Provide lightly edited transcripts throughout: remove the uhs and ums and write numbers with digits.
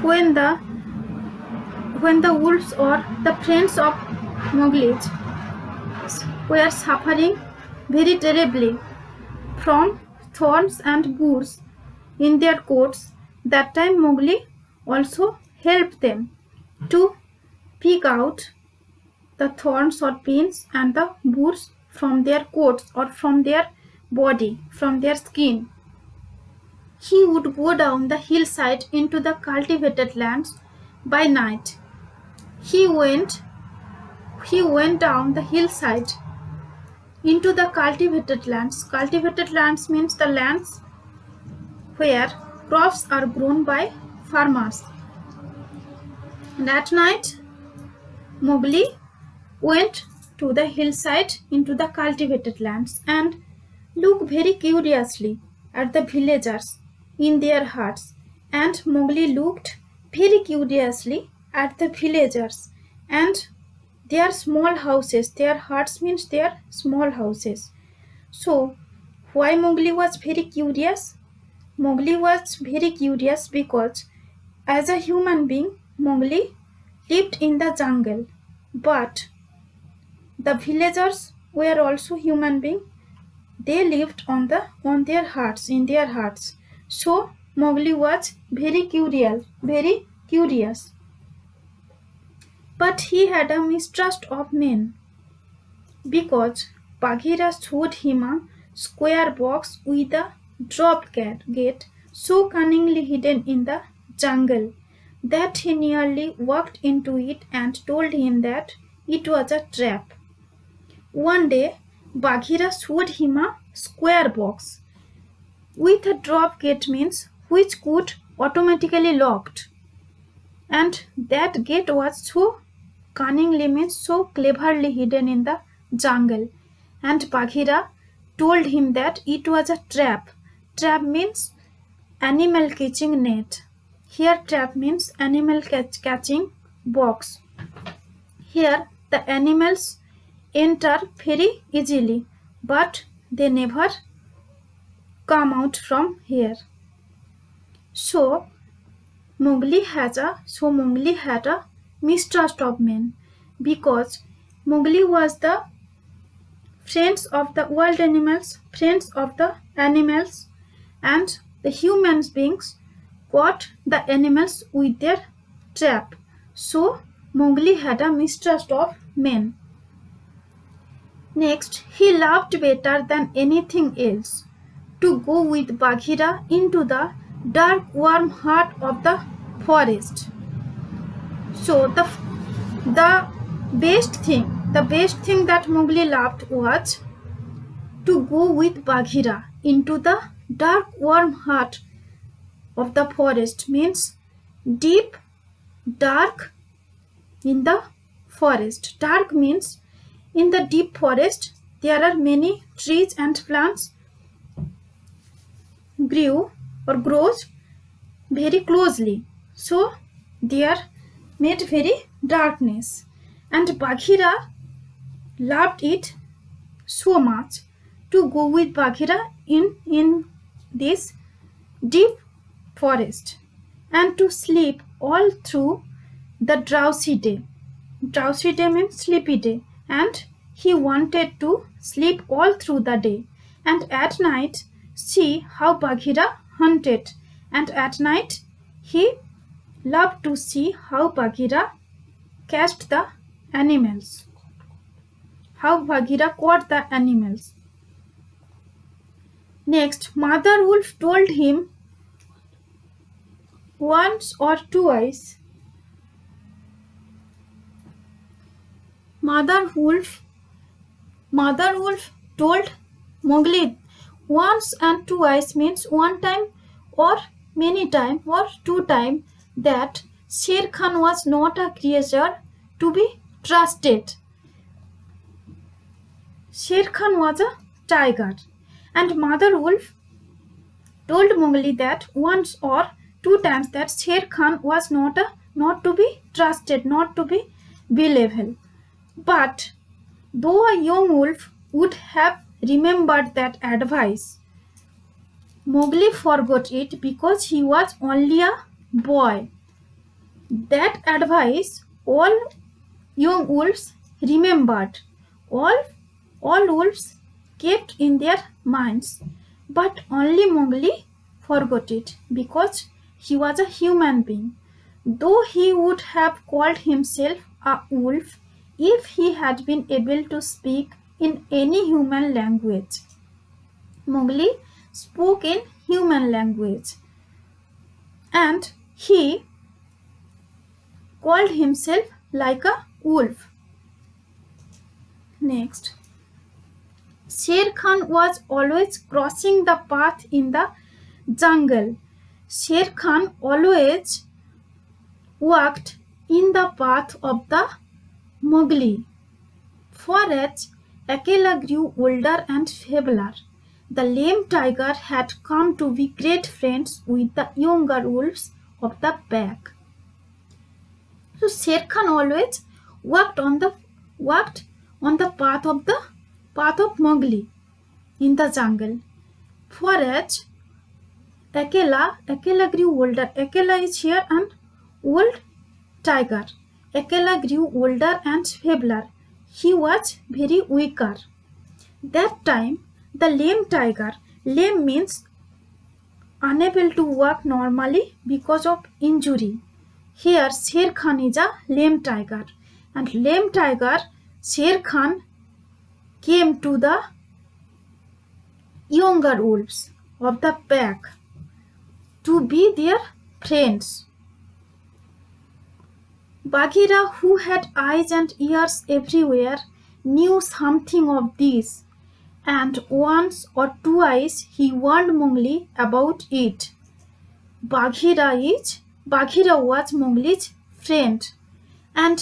When the wolves or the friends of Mowgli were suffering very terribly from thorns and burrs in their coats, that time Mowgli also helped them to pick out the thorns or pins and the burrs from their coats or from their body, from their skin. He would go down the hillside into the cultivated lands by night. He went down the hillside into the cultivated lands. Cultivated lands means the lands where crops are grown by farmers. And at night, Mowgli went to the hillside into the cultivated lands and looked very curiously at the villagers in their huts. And Mowgli looked very curiously at the villagers and their small houses. Their huts means their small houses. So, why Mowgli was very curious? Mowgli was very curious because as a human being, Mowgli lived in the jungle. But the villagers were also human beings. They lived on their huts, in their huts. So Mowgli was very curious. But he had a mistrust of men because Bagheera showed him a square box with a dropped gate so cunningly hidden in the jungle that he nearly walked into it and told him that it was a trap. One day, Bagheera showed him a square box with a drop gate means which could automatically locked, and that gate was so cunningly means so cleverly hidden in the jungle, and Bagheera told him that it was a trap. Trap means animal catching net. Here trap means animal catching box. Here the animals enter very easily, but they never come out from here. So Mowgli had a mistrust of men because Mowgli was the friends of the wild animals, friends of the animals, and the human beings caught the animals with their trap. So Mowgli had a mistrust of men. Next, he loved better than anything else to go with Bagheera into the dark, warm heart of the forest. So the best thing that Mowgli loved was to go with Bagheera into the dark, warm heart of the forest. Means deep, dark in the forest. Dark means in the deep forest there are many trees and plants grows very closely. So they are made very darkness. And Bagheera loved it so much to go with Bagheera in this deep forest and to sleep all through the drowsy day. Drowsy day means sleepy day, and he wanted to sleep all through the day and at night see how Bagheera hunted, and at night he loved to see how Bagheera catched the animals, how Bagheera caught the animals. Next, Mother Wolf told him once or twice. Mother Wolf told Mowgli once and twice means one time or many time or two time that Sher Khan was not a creature to be trusted. Sher Khan was a tiger, and Mother Wolf told Mowgli that once or two times that Sher Khan was not to be trusted, not to be believable. But though a young wolf would have remembered that advice, Mowgli forgot it because he was only a boy. That advice all young wolves remembered. All, all wolves kept in their minds, but only Mowgli forgot it because he was a human being. Though he would have called himself a wolf if he had been able to speak in any human language. Mowgli spoke in human language and he called himself like a wolf. Next, Sher Khan was always crossing the path in the jungle. Sher Khan always walked in the path of the Mowgli. For as Akela grew older and feebler, the lame tiger had come to be great friends with the younger wolves of the pack. So Sher Khan always walked on the path of Mowgli in the jungle. For as Akela grew older. Akela is here an old tiger. Akela grew older and feebler. He was very weaker. That time, the lame tiger, lame means unable to walk normally because of injury. Here, Sher Khan is a lame tiger. And lame tiger, Sher Khan came to the younger wolves of the pack to be their friends. Bagheera, who had eyes and ears everywhere, knew something of this, and once or twice he warned Mowgli about it. Bagheera was Mowgli's friend, and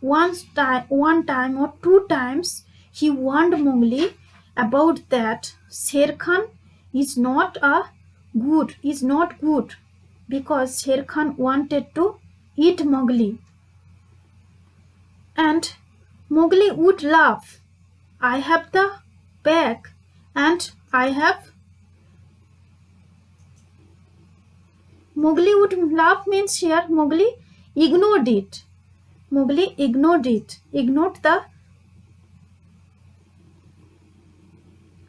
one time or two times he warned Mowgli about that Sher Khan is not good because Sher Khan wanted to eat Mowgli. And Mowgli would laugh. I have the pack and I have. Mowgli would laugh means here Mowgli ignored it. Mowgli ignored the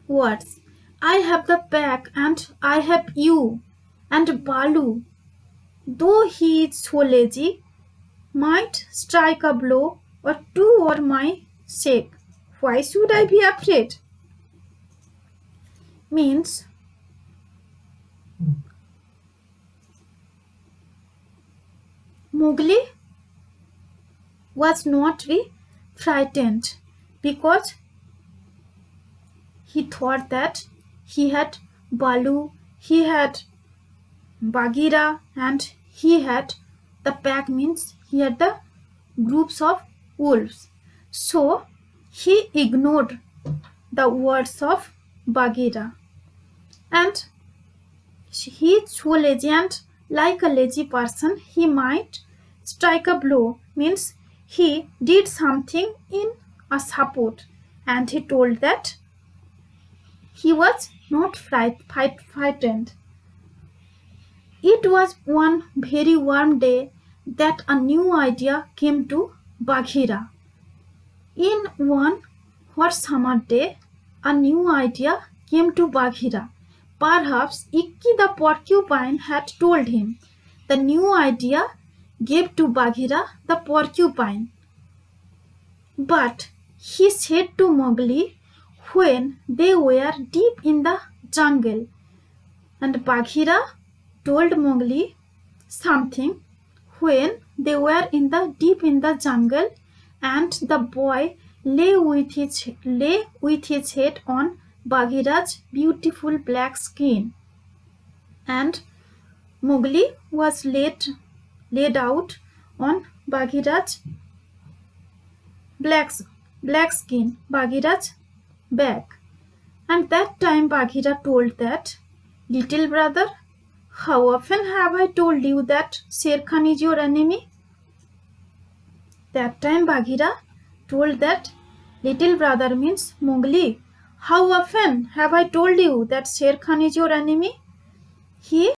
words. I have the pack and I have you and Balu. Though he is so lazy, might strike a blow or two for my sake. Why should I be afraid? Means Mowgli was not be frightened because he thought that he had Balu, he had Bagheera, and he had the pack means he had the groups of wolves. So he ignored the words of Bagheera. And he is so lazy, and like a lazy person, he might strike a blow. Means he did something in a support, and he told that he was not frightened. It was one very warm day that a new idea came to Bagheera. In one hot summer day, a new idea came to Bagheera. Perhaps Ikki the porcupine had told him. The new idea gave to Bagheera the porcupine. But he said to Mowgli when they were deep in the jungle, and Bagheera told Mowgli something when they were deep in the jungle, and the boy lay with his head on Bagheera's beautiful black skin, and Mowgli was laid out on Bagheera's black skin, Bagheera's back. And that time Bagheera told that, little brother, how often have I told you that Sher Khan is your enemy? That time Bagheera told that, little brother means Mowgli, how often have I told you that Sher Khan is your enemy? He